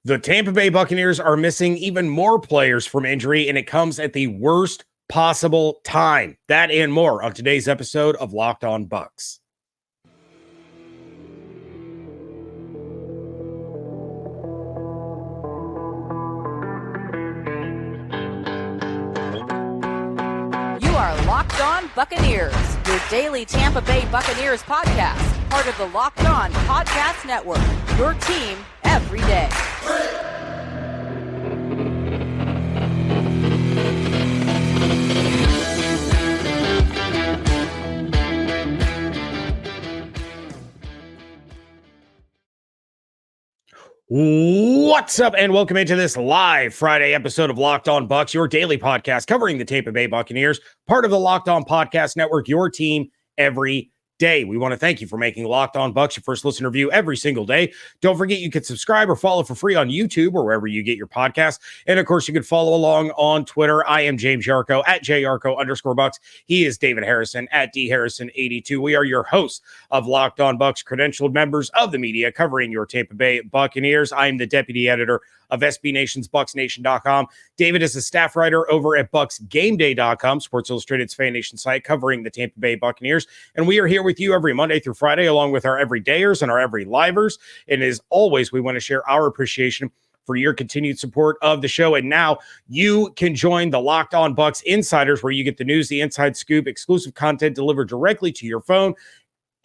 The Tampa Bay Buccaneers are missing even more players from injury, and it comes at the worst possible time. That and more on today's episode of Locked On Bucs. You are Locked On Buccaneers, your daily Tampa Bay Buccaneers podcast, part of the Locked On Podcast Network, your team every day. What's up, and welcome into this live Friday episode of Locked On Bucs, your daily podcast covering the Tampa Bay Buccaneers, part of the Locked On Podcast Network, your team every day. We want to thank you for making Locked On Bucs your first listener view every single day. Don't forget you can subscribe or follow for free on YouTube or wherever you get your podcasts. And of course, you can follow along on Twitter. I am James Yarcho at JYarcho_Bucs. He is David Harrison at DHarrison82. We are your hosts of Locked On Bucs, credentialed members of the media covering your Tampa Bay Buccaneers. I am the deputy editor of SB Nation's BucsNation.com. David is a staff writer over at BucsGameDay.com, Sports Illustrated's fan nation site covering the Tampa Bay Buccaneers. And we are here with you every Monday through Friday, along with our everydayers and our every livers. And as always, we want to share our appreciation for your continued support of the show. And now you can join the Locked On Bucs Insiders, where you get the news, the inside scoop, exclusive content delivered directly to your phone,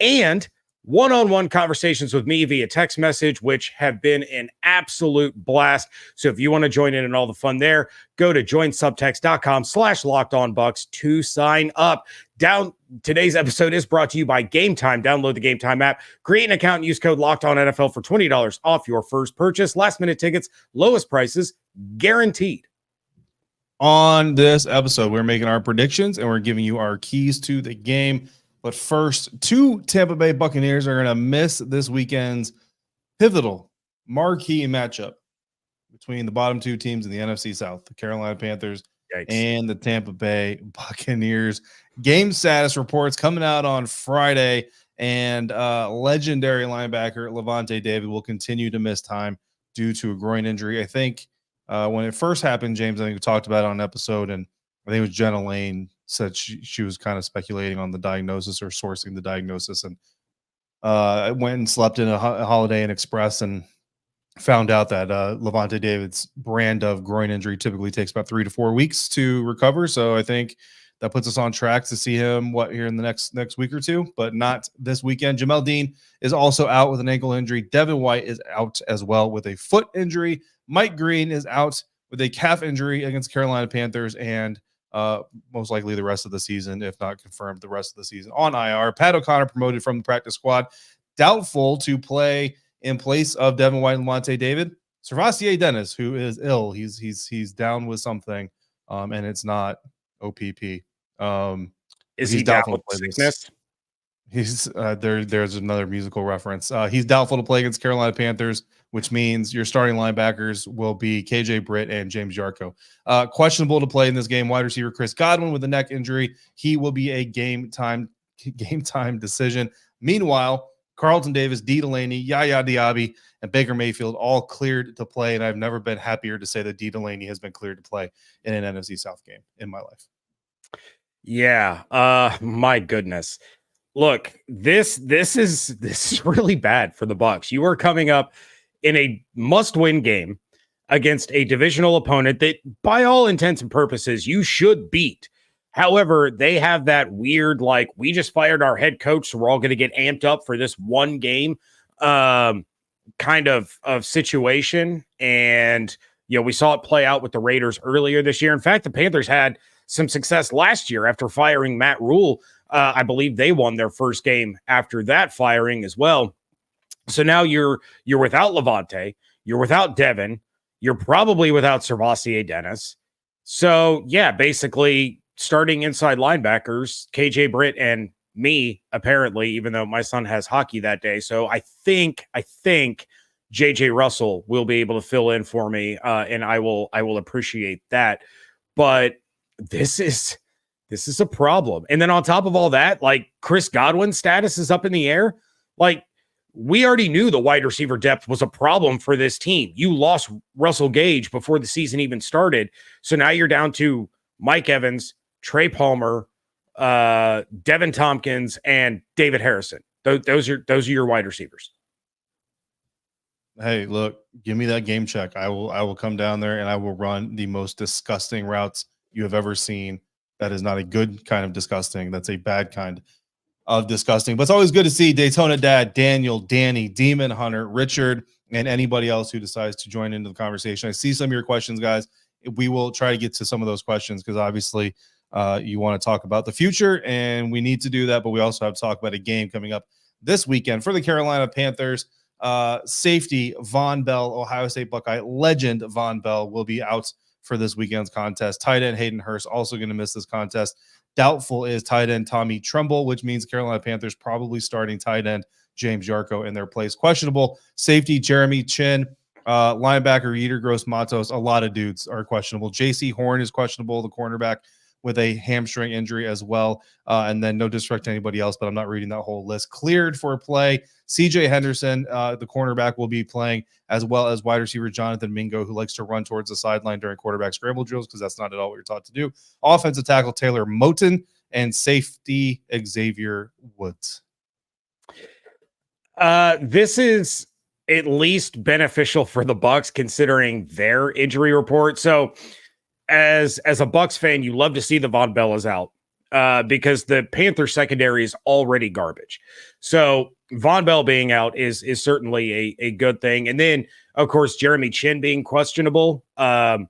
and one-on-one conversations with me via text message, which have been an absolute blast. So if you want to join in and all the fun there, go to joinsubtext.com/lockedonbucs to sign up. Today's episode is brought to you by Game Time. Download the Game Time app, create an account, and use code LOCKEDONNFL for $20 off your first purchase. Last-minute tickets, lowest prices, guaranteed. On this episode, we're making our predictions, and we're giving you our keys to the game. But first, two Tampa Bay Buccaneers are going to miss this weekend's pivotal marquee matchup between the bottom two teams in the NFC South, the Carolina Panthers and the Tampa Bay Buccaneers. Game status reports coming out on Friday, and legendary linebacker Lavonte David will continue to miss time due to a groin injury. I think when it first happened, James, I think we talked about it on an episode, and I think it was Jenna Lane said she was kind of speculating on the diagnosis or sourcing the diagnosis. And I went and slept in a Holiday Inn Express and found out that Lavonte David's brand of groin injury typically takes about 3 to 4 weeks to recover. So I think that puts us on track to see him here in the next week or two, but not this weekend. Jamel Dean is also out with an ankle injury. Devin White is out as well with a foot injury. Mike Green is out with a calf injury against Carolina Panthers, and most likely the rest of the season, if not confirmed the rest of the season, on IR. Pat O'Connor promoted from the practice squad, doubtful to play in place of Devin White and Lavonte David. Servassier Dennis, who is ill, he's down with something, and it's not OPP. Is he down with sickness? He's there's another musical reference. He's doubtful to play against Carolina Panthers, which means your starting linebackers will be KJ Britt and James Yarcho. Questionable to play in this game, wide receiver Chris Godwin with a neck injury. He will be a game time decision. Meanwhile, Carlton Davis, D. Delaney, Yaya Diaby, and Baker Mayfield all cleared to play, and I've never been happier to say that D. Delaney has been cleared to play in an NFC South game in my life. Yeah, my goodness. Look, this is really bad for the Bucs. You are coming up in a must-win game against a divisional opponent that, by all intents and purposes, you should beat. However, they have that weird, like, we just fired our head coach, so we're all going to get amped up for this one game kind of situation. And, we saw it play out with the Raiders earlier this year. In fact, the Panthers had some success last year after firing Matt Rule. I believe they won their first game after that firing as well. So now you're without Lavonte, you're without Devin, you're probably without Servassier Dennis. So yeah, basically starting inside linebackers, KJ Britt and me, apparently, even though my son has hockey that day. So I think JJ Russell will be able to fill in for me, and I will appreciate that. But this is a problem. And then on top of all that, like, Chris Godwin's status is up in the air. Like, we already knew the wide receiver depth was a problem for this team. You lost Russell Gage before the season even started. So now you're down to Mike Evans, Trey Palmer, Devin Tompkins, and David Harrison. Those are your wide receivers. Hey, look, give me that game check. I will come down there and I will run the most disgusting routes you have ever seen. That is not a good kind of disgusting. That's a bad kind of disgusting. But it's always good to see Daytona Dad, Daniel, Danny, Demon Hunter, Richard, and anybody else who decides to join into the conversation. I see some of your questions, guys. We will try to get to some of those questions because obviously you want to talk about the future, and we need to do that. But we also have to talk about a game coming up this weekend for the Carolina Panthers. Safety Von Bell, Ohio State Buckeye legend Von Bell will be out for this weekend's contest. Tight end Hayden Hurst also going to miss this contest. Doubtful is tight end Tommy Trumbull, which means Carolina Panthers probably starting tight end James Yarcho in their place. Questionable safety Jeremy Chin, linebacker Yetur Gross-Matos. A lot of dudes are questionable. J.C. Horn is questionable, the cornerback, with a hamstring injury as well. And then no disrespect to anybody else, but I'm not reading that whole list. Cleared for play. CJ Henderson, the cornerback, will be playing, as well as wide receiver Jonathan Mingo, who likes to run towards the sideline during quarterback scramble drills because that's not at all what you're taught to do. Offensive tackle Taylor Moton, and safety Xavier Woods. This is at least beneficial for the Bucs considering their injury report. So as a Bucs fan, you love to see the Von Bell is out because the Panther secondary is already garbage. So Von Bell being out is certainly a good thing. And then, of course, Jeremy Chin being questionable. I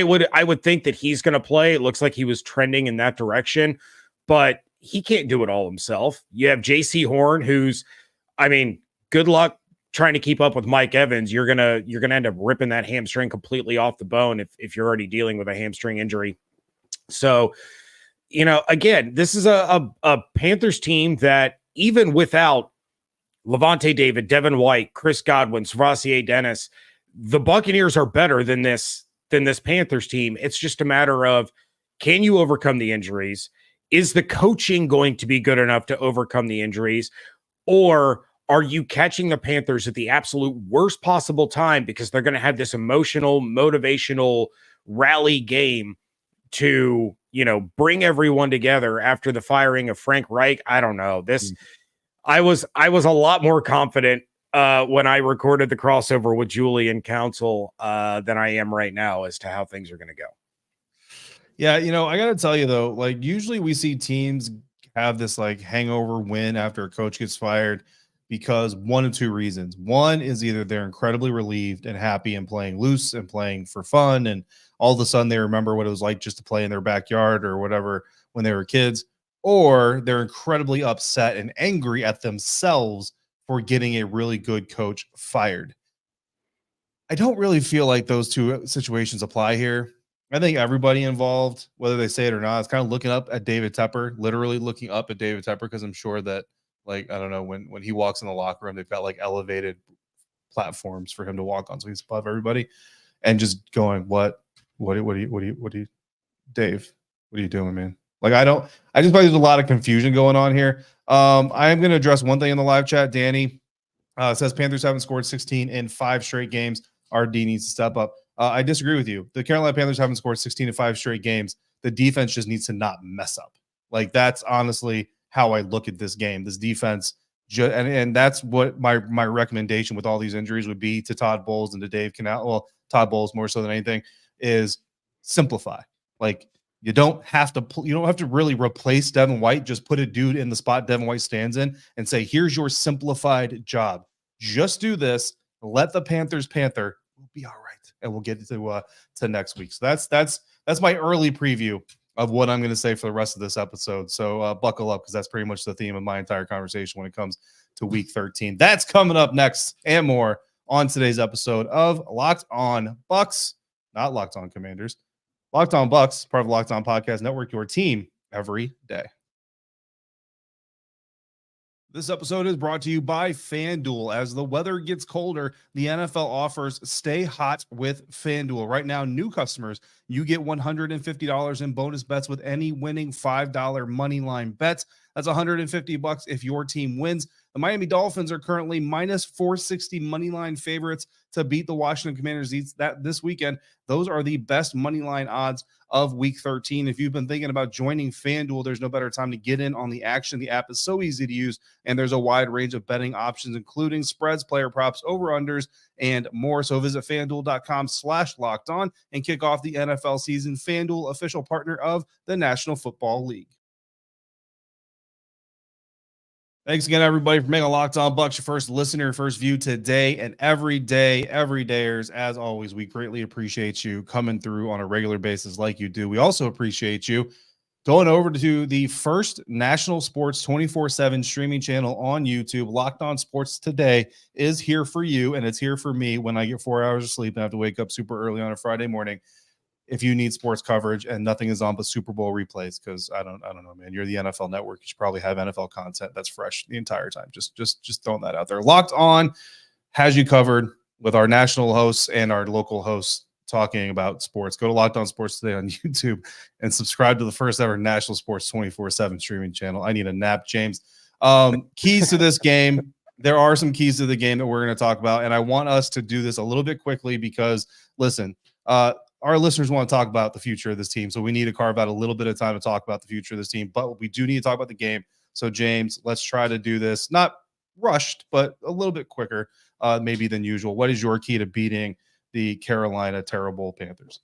would think that he's going to play. It looks like he was trending in that direction, but he can't do it all himself. You have J.C. Horn, who's, I mean, good luck trying to keep up with Mike Evans. You're gonna end up ripping that hamstring completely off the bone if you're already dealing with a hamstring injury. So, again, this is a Panthers team that even without Lavonte David, Devin White, Chris Godwin, Savassier Dennis, the Buccaneers are better than this Panthers team. It's just a matter of, can you overcome the injuries? Is the coaching going to be good enough to overcome the injuries? Or are you catching the Panthers at the absolute worst possible time because they're going to have this emotional, motivational rally game to, bring everyone together after the firing of Frank Reich? I don't know. I was a lot more confident when I recorded the crossover with Julie and Council than I am right now as to how things are going to go. Yeah, I got to tell you, though, like usually we see teams have this like hangover win after a coach gets fired because one of two reasons. One is either they're incredibly relieved and happy and playing loose and playing for fun, and all of a sudden they remember what it was like just to play in their backyard or whatever when they were kids, or they're incredibly upset and angry at themselves for getting a really good coach fired. I don't really feel like those two situations apply here. I think everybody involved, whether they say it or not, is kind of looking up at David Tepper, literally looking up at David Tepper, because I'm sure that, like, I don't know, when he walks in the locker room, they've got like elevated platforms for him to walk on, so he's above everybody, and just going, what are you, Dave? What are you doing, man? Like, I just feel like there's a lot of confusion going on here. I am going to address one thing in the live chat. Danny says Panthers haven't scored 16 in 5 straight games. RD needs to step up. I disagree with you. The Carolina Panthers haven't scored 16 in 5 straight games. The defense just needs to not mess up. Like, that's honestly how I look at this game. This defense, and that's what my recommendation with all these injuries would be to Todd Bowles and to Dave Canal. Well, Todd Bowles more so than anything, is simplify. Like, you don't have to really replace Devin White. Just put a dude in the spot Devin White stands in and say, here's your simplified job. Just do this. Let the Panthers panther. We'll be all right. And we'll get to next week. So that's my early preview of what I'm going to say for the rest of this episode. So buckle up, because that's pretty much the theme of my entire conversation when it comes to week 13. That's coming up next and more on today's episode of Locked On Bucs, not Locked On Commanders. Locked On Bucs, part of the Locked On Podcast Network, your team every day. This episode is brought to you by FanDuel. As the weather gets colder, the NFL offers stay hot with FanDuel. Right now, new customers, you get $150 in bonus bets with any winning $5 money line bets. That's $150 if your team wins. The Miami Dolphins are currently minus 460 money line favorites to beat the Washington Commanders this weekend. Those are the best money line odds of week 13. If you've been thinking about joining FanDuel, there's no better time to get in on the action. The app is so easy to use, and there's a wide range of betting options, including spreads, player props, over-unders, and more. So visit FanDuel.com/lockedon and kick off the NFL season. FanDuel, official partner of the National Football League. Thanks again, everybody, for making Locked On Bucs your first listener, first view today and every day, everydayers. As always, we greatly appreciate you coming through on a regular basis like you do. We also appreciate you going over to the first national sports 24/7 streaming channel on YouTube. Locked On Sports Today is here for you, and it's here for me when I get 4 hours of sleep and I have to wake up super early on a Friday morning. If you need sports coverage and nothing is on but Super Bowl replays, because I don't know, man. You're the NFL Network. You should probably have NFL content that's fresh the entire time. Just throwing that out there. Locked On has you covered with our national hosts and our local hosts talking about sports. Go to Locked On Sports Today on YouTube and subscribe to the first ever national sports 24/7 streaming channel. I need a nap, James. Keys to this game. There are some keys to the game that we're going to talk about, and I want us to do this a little bit quickly because, listen, our listeners want to talk about the future of this team, so we need to carve out a little bit of time to talk about the future of this team, but we do need to talk about the game. So, James, let's try to do this, not rushed, but a little bit quicker maybe than usual. What is your key to beating the Carolina terrible Panthers?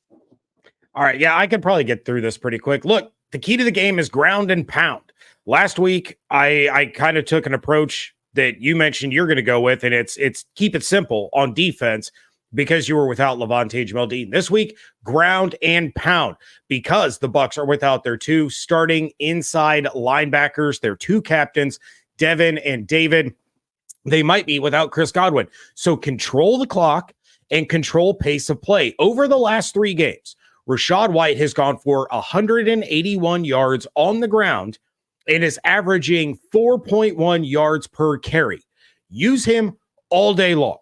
All right, yeah, I could probably get through this pretty quick. Look, the key to the game is ground and pound. Last week, I kind of took an approach that you mentioned you're going to go with, and it's keep it simple on defense, because you were without Lavonte, Jamel. This week, ground and pound, because the Bucs are without their two starting inside linebackers, their two captains, Devin and David. They might be without Chris Godwin. So control the clock and control pace of play. Over the last 3 games, Rachaad White has gone for 181 yards on the ground and is averaging 4.1 yards per carry. Use him all day long.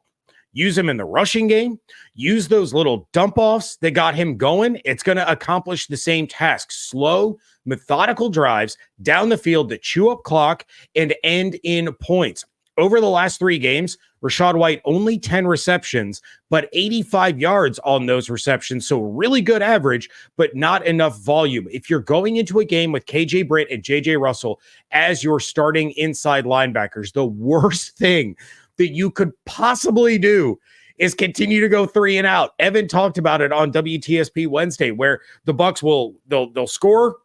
Use him in the rushing game. Use those little dump-offs that got him going. It's going to accomplish the same task. Slow, methodical drives down the field that chew up clock and end in points. Over the last 3 games, Rachaad White only 10 receptions, but 85 yards on those receptions. So really good average, but not enough volume. If you're going into a game with KJ Britt and JJ Russell as your starting inside linebackers, the worst thing that you could possibly do is continue to go 3 and out. Evan talked about it on WTSP Wednesday, where the Bucs they'll score,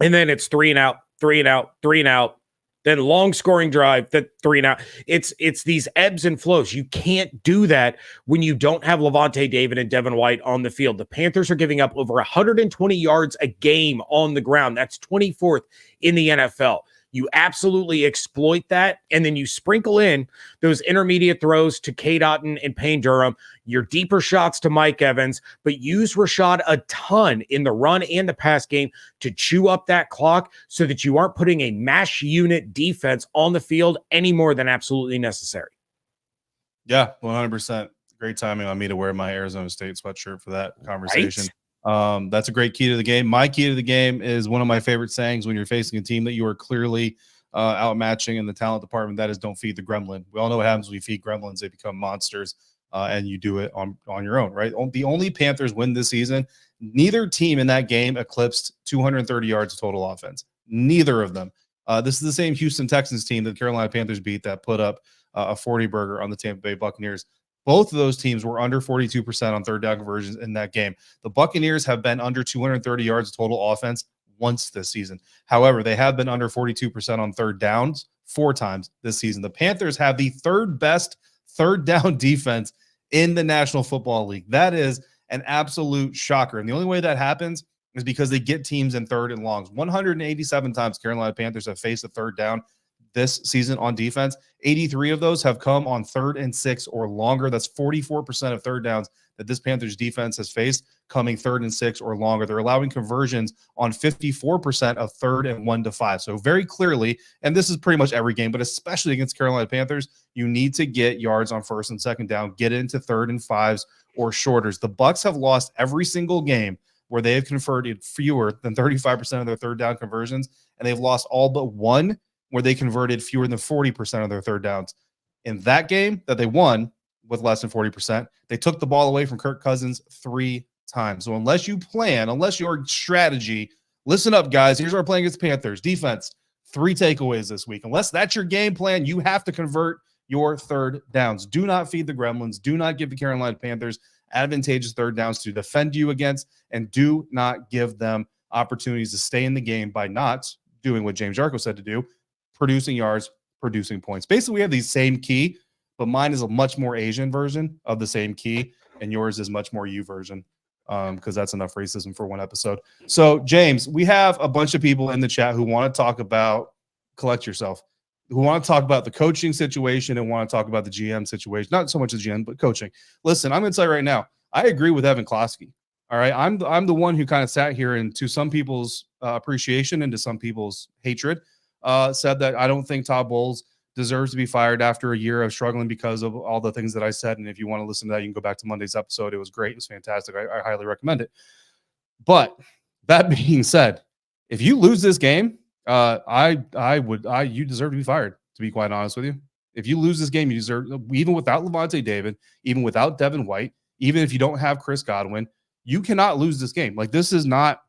and then it's 3 and out, 3 and out, 3 and out, then long scoring drive, then 3 and out. It's these ebbs and flows. You can't do that when you don't have Lavonte David and Devin White on the field. The Panthers are giving up over 120 yards a game on the ground. That's 24th in the NFL. You absolutely exploit that, and then you sprinkle in those intermediate throws to Cade Otton and Payne Durham, your deeper shots to Mike Evans, but use Rachaad a ton in the run and the pass game to chew up that clock so that you aren't putting a mash unit defense on the field any more than absolutely necessary. Yeah, 100%. Great timing on me to wear my Arizona State sweatshirt for that conversation. Right? That's a great key to the game. My key to the game is one of my favorite sayings when you're facing a team that you are clearly outmatching in the talent department. That is, don't feed the gremlin. We all know what happens when you feed gremlins. They become monsters, and you do it on your own, right? The only Panthers win this season, neither team in that game eclipsed 230 yards of total offense. Neither of them. This is the same Houston Texans team that the Carolina Panthers beat that put up a 40-burger on the Tampa Bay Buccaneers. Both of those teams were under 42% on third down conversions in that game. The Buccaneers have been under 230 yards of total offense once this season. However, they have been under 42% on third downs 4 times this season. The Panthers have the 3rd best third down defense in the National Football League. That is an absolute shocker. And the only way that happens is because they get teams in 3rd and longs. 187 times Carolina Panthers have faced a 3rd down this season on defense. 83 of those have come on 3rd and 6 or longer. That's 44% of third downs that this Panthers defense has faced coming 3rd and 6 or longer. They're allowing conversions on 54% of 3rd and 1 to 5. So very clearly, and this is pretty much every game, but especially against Carolina Panthers, you need to get yards on 1st and 2nd down, get into 3rd and 5s or shorters. The Bucs have lost every single game where they have converted fewer than 35% of their 3rd down conversions, and they've lost all but one where they converted fewer than 40% of their third downs. In that game that they won with less than 40%, they took the ball away from Kirk Cousins 3 times. So unless your strategy, listen up, guys. Here's our plan against the Panthers. Defense, 3 takeaways this week. Unless that's your game plan, you have to convert your third downs. Do not feed the gremlins. Do not give the Carolina Panthers advantageous third downs to defend you against, and do not give them opportunities to stay in the game by not doing what James Yarcho said to do, producing yards, producing points. Basically, we have the same key, but mine is a much more Asian version of the same key, and yours is much more you version, because that's enough racism for one episode. So, James, we have a bunch of people in the chat who want to talk about, collect yourself, who want to talk about the coaching situation and want to talk about the GM situation. Not so much the GM, but coaching. Listen, I'm going to tell you right now, I agree with Evan Klosky. All right. I'm the one who kind of sat here and, to some people's appreciation and to some people's hatred, said that I don't think Todd Bowles deserves to be fired after a year of struggling because of all the things that I said. And if you want to listen to that, you can go back to Monday's episode. It was great. It was fantastic. I highly recommend it. But that being said, if you lose this game, you deserve to be fired, to be quite honest with you. If you lose this game, you deserve, even without Lavonte David, even without Devin White, even if you don't have Chris Godwin, you cannot lose this game. Like, this is not,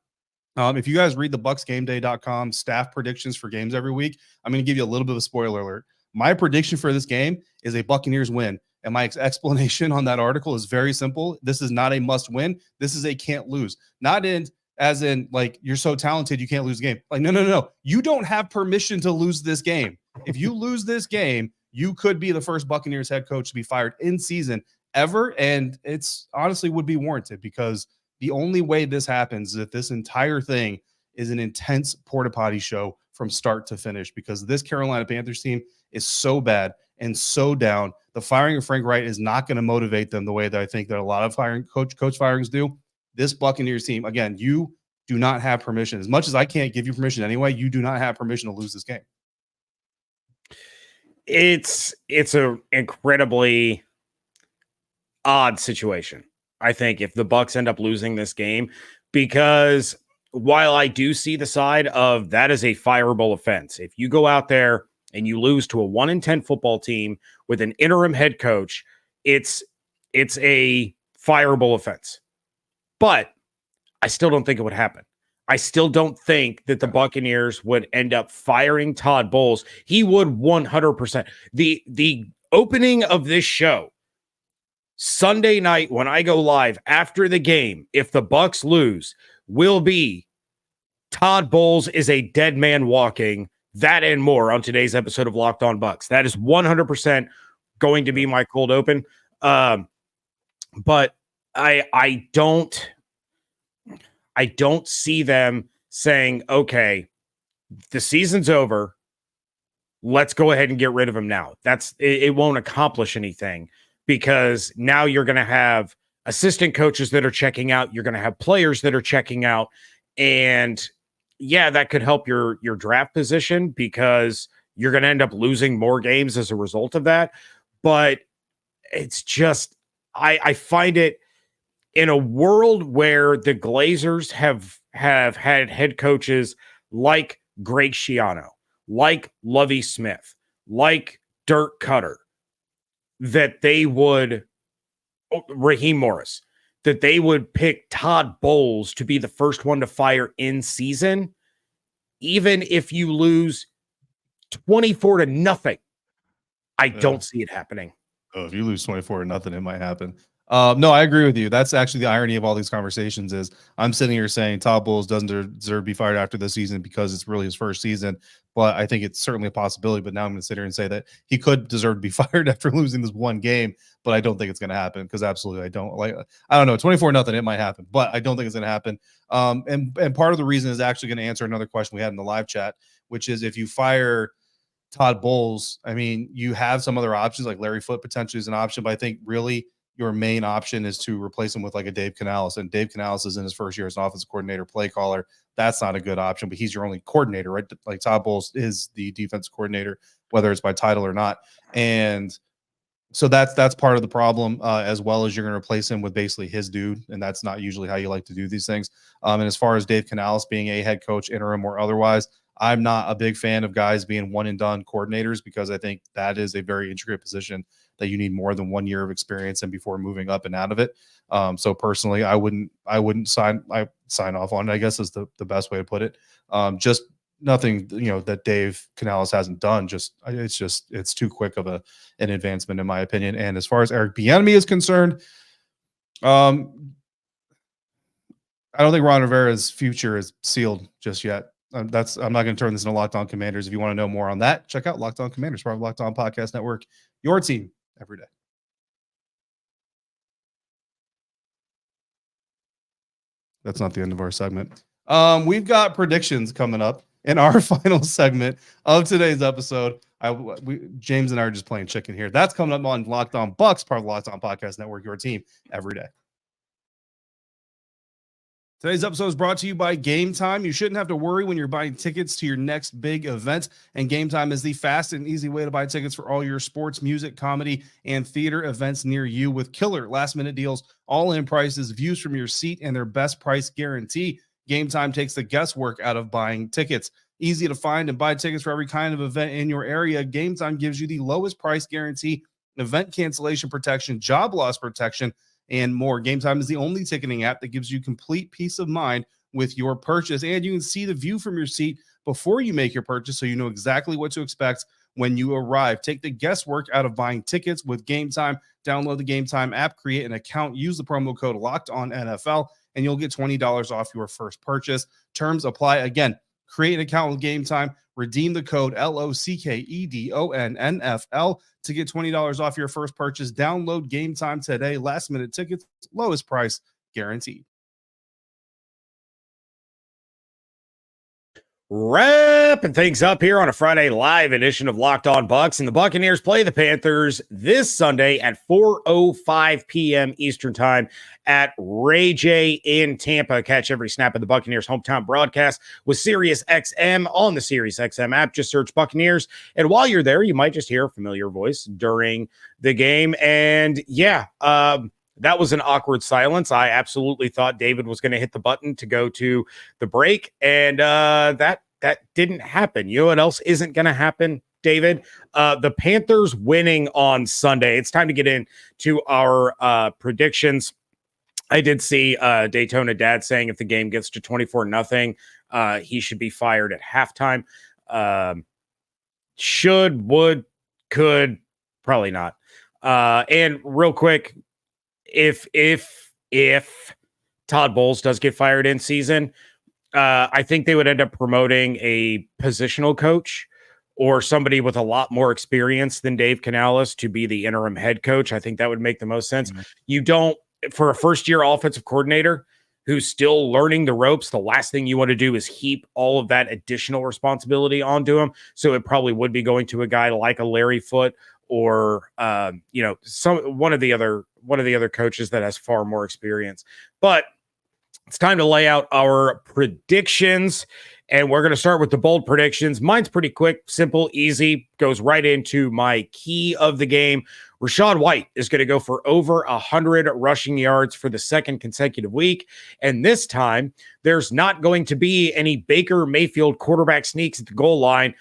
if you guys read the BucsGameDay.com staff predictions for games every week, I'm going to give you a little bit of a spoiler alert. My prediction for this game is a Buccaneers win. And my explanation on that article is very simple. This is not a must win. This is a can't lose. Not in, as in, like, you're so talented you can't lose the game. Like, no. You don't have permission to lose this game. If you lose this game, you could be the first Buccaneers head coach to be fired in season ever. And it's honestly would be warranted, because the only way this happens is if this entire thing is an intense porta potty show from start to finish, because this Carolina Panthers team is so bad and so down. The firing of Frank Wright is not going to motivate them the way that I think that a lot of coach firings do. This Buccaneers team, again, you do not have permission. As much as I can't give you permission anyway, you do not have permission to lose this game. It's an incredibly odd situation, I think, if the Bucs end up losing this game, because while I do see the side of that is a fireable offense, if you go out there and you lose to a 1-10 football team with an interim head coach, it's a fireable offense. But I still don't think it would happen. I still don't think that the Buccaneers would end up firing Todd Bowles. He would 100%. The opening of this show, Sunday night when I go live after the game, if the Bucs lose, will be Todd Bowles is a dead man walking. That and more on today's episode of Locked On Bucs. That is 100% going to be my cold open. But I don't see them saying, okay, the season's over, let's go ahead and get rid of him now. It won't accomplish anything, because now you're going to have assistant coaches that are checking out. You're going to have players that are checking out. And yeah, that could help your draft position, because you're going to end up losing more games as a result of that. But it's just, I find it, in a world where the Glazers have had head coaches like Greg Schiano, like Lovie Smith, like Dirk Cutter, that they would, Raheem Morris, that they would pick Todd Bowles to be the first one to fire in season, even if you lose 24-0. I don't see it happening. Oh, if you lose 24-0, it might happen. No, I agree with you. That's actually the irony of all these conversations is I'm sitting here saying Todd Bowles doesn't deserve to be fired after this season because it's really his first season. But I think it's certainly a possibility. But now I'm going to sit here and say that he could deserve to be fired after losing this one game. But I don't think it's going to happen, because absolutely I don't know. 24-0, it might happen, but I don't think it's going to happen. And part of the reason is actually going to answer another question we had in the live chat, which is if you fire Todd Bowles, I mean, you have some other options, like Larry Foote potentially is an option, but I think really your main option is to replace him with like a Dave Canales, and Dave Canales is in his first year as an offensive coordinator, play caller. That's not a good option, but he's your only coordinator, right? Like Todd Bowles is the defensive coordinator, whether it's by title or not. And so that's part of the problem, as well as you're going to replace him with basically his dude. And that's not usually how you like to do these things. And as far as Dave Canales being a head coach, interim or otherwise, I'm not a big fan of guys being one and done coordinators because I think that is a very intricate position that you need more than 1 year of experience in before moving up and out of it. So personally, I wouldn't sign off on it, I guess is the best way to put it. Just nothing, that Dave Canales hasn't done. It's too quick of an advancement in my opinion. And as far as Eric Bieniemy is concerned, I don't think Ron Rivera's future is sealed just yet. I'm not going to turn this into Locked On Commanders. If you want to know more on that, check out Locked On Commanders, part of Locked On Podcast Network, your team every day. That's not the end of our segment. We've got predictions coming up in our final segment of today's episode. James and I are just playing chicken here. That's coming up on Locked On Bucs, part of Locked On Podcast Network, your team every day. Today's episode is brought to you by Game Time. You shouldn't have to worry when you're buying tickets to your next big event, and Game Time is the fast and easy way to buy tickets for all your sports, music, comedy, and theater events near you with killer last-minute deals, all-in prices, views from your seat, and their best price guarantee. Game Time takes the guesswork out of buying tickets. Easy to find and buy tickets for every kind of event in your area. Game Time gives you the lowest price guarantee, event cancellation protection, job loss protection, and more. Game Time is the only ticketing app that gives you complete peace of mind with your purchase, and you can see the view from your seat before you make your purchase, so you know exactly what to expect when you arrive. Take the guesswork out of buying tickets with Game Time. Download the Game Time app, create an account, use the promo code LOCKEDONNFL, and you'll get $20 off your first purchase. Terms apply. Again, create an account with Game Time, redeem the code LOCKEDONNFL to get $20 off your first purchase. Download Game Time today. Last minute tickets, lowest price guaranteed. Wrapping things up here on a Friday live edition of Locked On Bucs, and the Buccaneers play the Panthers this Sunday at 4:05 p.m. Eastern Time at Ray J in Tampa. Catch every snap of the Buccaneers hometown broadcast with Sirius XM on the Sirius XM app. Just search Buccaneers, and while you're there, you might just hear a familiar voice during the game. And that was an awkward silence. I absolutely thought David was going to hit the button to go to the break, and that didn't happen. You know what else isn't going to happen, David? The Panthers winning on Sunday. It's time to get into our predictions. I did see Daytona Dad saying if the game gets to 24-0, he should be fired at halftime. Should, would, could, probably not. And real quick, if Todd Bowles does get fired in season, I think they would end up promoting a positional coach or somebody with a lot more experience than Dave Canales to be the interim head coach. I think that would make the most sense. Mm-hmm. You don't, for a first-year offensive coordinator who's still learning the ropes, the last thing you want to do is heap all of that additional responsibility onto him. So it probably would be going to a guy like a Larry Foote or one of the other coaches that has far more experience. But it's time to lay out our predictions, and we're going to start with the bold predictions. Mine's pretty quick, simple, easy, goes right into my key of the game. Rachaad White is going to go for over 100 rushing yards for the second consecutive week, and this time there's not going to be any Baker Mayfield quarterback sneaks at the goal line.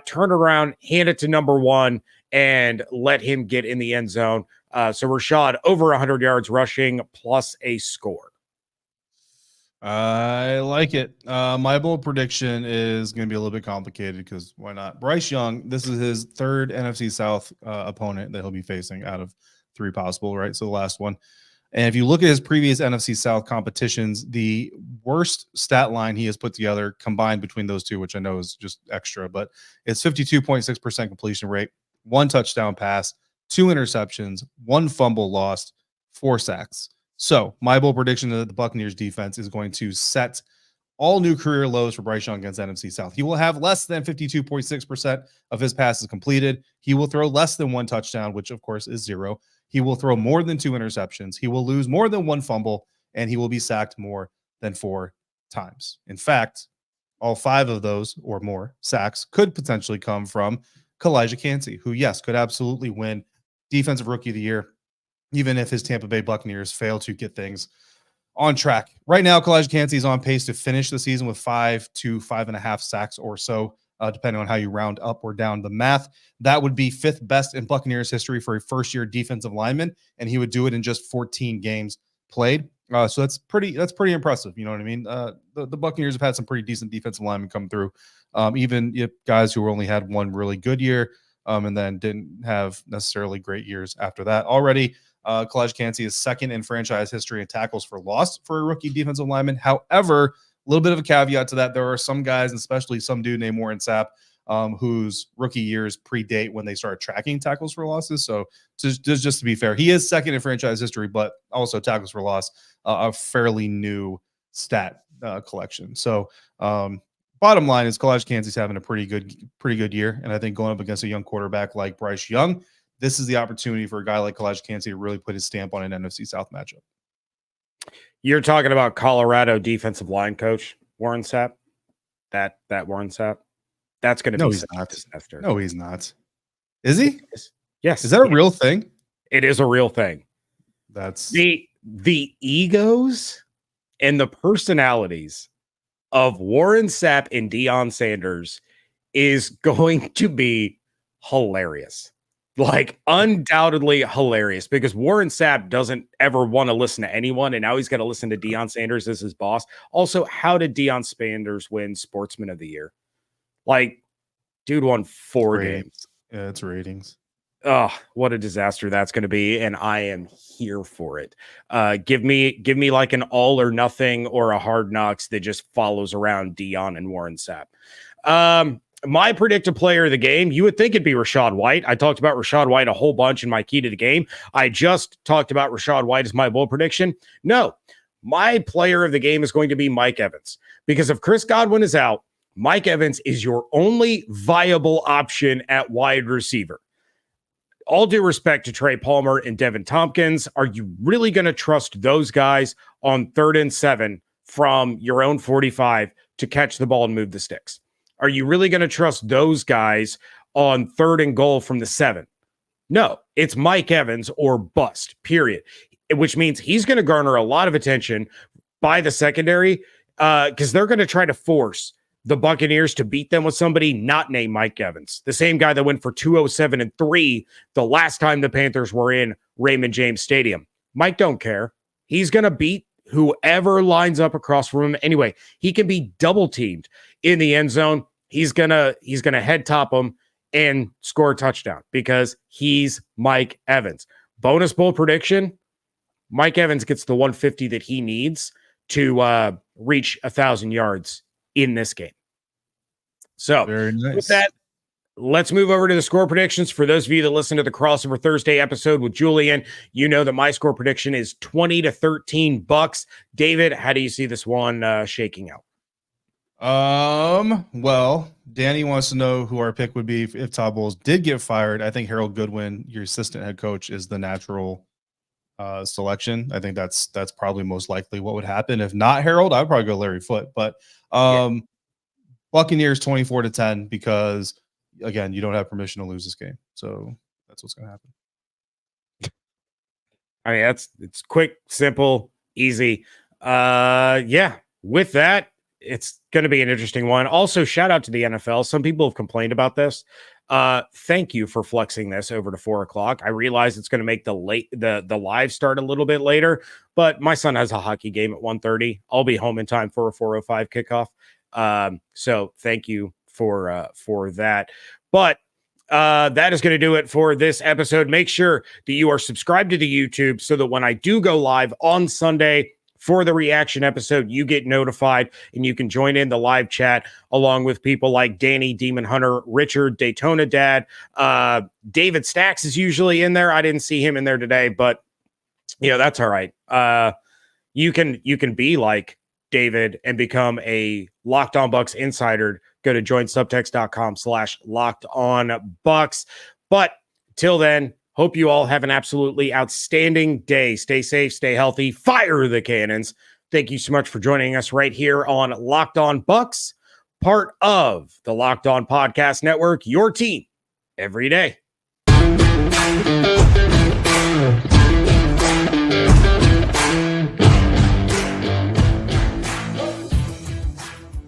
Turn around, hand it to number one, and let him get in the end zone. So Rachaad over 100 yards rushing plus a score. I like it. My bold prediction is going to be a little bit complicated because why not? Bryce Young, this is his third NFC South opponent that he'll be facing out of three possible, right? So the last one. And if you look at his previous NFC South competitions, the worst stat line he has put together combined between those two, which I know is just extra, but it's 52.6% completion rate, 1 touchdown pass, 2 interceptions, 1 fumble lost, 4 sacks. So my bold prediction is that the Buccaneers defense is going to set all new career lows for Bryce Young against NFC South. He will have less than 52.6% of his passes completed. He will throw less than 1 touchdown, which of course is 0. He will throw more than 2 interceptions. He will lose more than 1 fumble, and he will be sacked more than 4 times. In fact, all 5 of those or more sacks could potentially come from Kalijah Kancey, who, yes, could absolutely win Defensive Rookie of the Year, even if his Tampa Bay Buccaneers fail to get things on track. Right now, Kalijah Kancey is on pace to finish the season with 5 to 5.5 sacks or so, depending on how you round up or down the math. That would be 5th best in Buccaneers history for a first-year defensive lineman, and he would do it in just 14 games played. So that's pretty impressive. You know what I mean? The Buccaneers have had some pretty decent defensive linemen come through, even if guys who only had one really good year and then didn't have necessarily great years after that. Already, Kalijah Kancey is 2nd in franchise history in tackles for loss for a rookie defensive lineman. However, a little bit of a caveat to that, there are some guys, especially some dude named Warren Sapp, whose rookie years predate when they started tracking tackles for losses. So just to be fair, he is 2nd in franchise history, but also tackles for loss, a fairly new stat collection. So bottom line is Kalijah Kancey's having a pretty good year. And I think going up against a young quarterback like Bryce Young, this is the opportunity for a guy like Kalijah Kancey to really put his stamp on an NFC South matchup. You're talking about Colorado defensive line coach Warren Sapp? That Warren Sapp? That's going to be he's not. Disaster. No, he's not. Is he? Yes. Is that a real thing? It is a real thing. That's the egos and the personalities of Warren Sapp and Deion Sanders is going to be hilarious. Like, undoubtedly hilarious, because Warren Sapp doesn't ever want to listen to anyone, and now he's got to listen to Deion Sanders as his boss. Also, how did Deion Sanders win Sportsman of the Year? Like, dude won 4 games. Yeah, it's ratings. Oh, what a disaster that's going to be, and I am here for it. Give me like an all or nothing or a Hard Knocks that just follows around Deion and Warren Sapp. My predicted player of the game, you would think it'd be Rachaad White. I talked about Rachaad White a whole bunch in my key to the game. I just talked about Rachaad White as my bold prediction. No, my player of the game is going to be Mike Evans, because if Chris Godwin is out, Mike Evans is your only viable option at wide receiver. All due respect to Trey Palmer and Devin Tompkins, are you really going to trust those guys on 3rd and 7 from your own 45 to catch the ball and move the sticks? Are you really going to trust those guys on 3rd and goal from the 7? No, it's Mike Evans or bust, period. Which means he's going to garner a lot of attention by the secondary because they're going to try to force the Buccaneers to beat them with somebody not named Mike Evans, the same guy that went for 207 and 3 the last time the Panthers were in Raymond James Stadium. Mike don't care. He's going to beat whoever lines up across from him. Anyway, he can be double teamed in the end zone. He's gonna head top him and score a touchdown because he's Mike Evans. Bonus bowl prediction: Mike Evans gets the 150 that he needs to reach 1,000 yards in this game. So very nice. With that, let's move over to the score predictions. For those of you that listen to the Crossover Thursday episode with Julian, you know that my score prediction is 20-13 Bucs. David, how do you see this one shaking out? Well, Danny wants to know who our pick would be if Todd Bowles did get fired. I think Harold Goodwin, your assistant head coach, is the natural selection. I think that's probably most likely what would happen. If not Harold, I'd probably go Larry Foote. But Buccaneers 24-10 because, again, you don't have permission to lose this game. So that's what's going to happen. I mean, it's quick, simple, easy. With that, it's going to be an interesting one. Also, shout out to the NFL. Some people have complained about this. Thank you for flexing this over to 4:00. I realize it's going to make the live start a little bit later, but my son has a hockey game at 1:30. I'll be home in time for a 4:05 kickoff. So thank you for that. But that is going to do it for this episode. Make sure that you are subscribed to the YouTube so that when I do go live on Sunday for the reaction episode, you get notified and you can join in the live chat along with people like Danny, Demon Hunter, Richard, Daytona Dad. David Stacks is usually in there. I didn't see him in there today, but that's all right. You can be like David and become a Locked On Bucs insider. Go to joinsubtext.com/LockedOnBucs. But till then, hope you all have an absolutely outstanding day. Stay safe, stay healthy, fire the cannons. Thank you so much for joining us right here on Locked On Bucs, part of the Locked On Podcast Network, your team every day.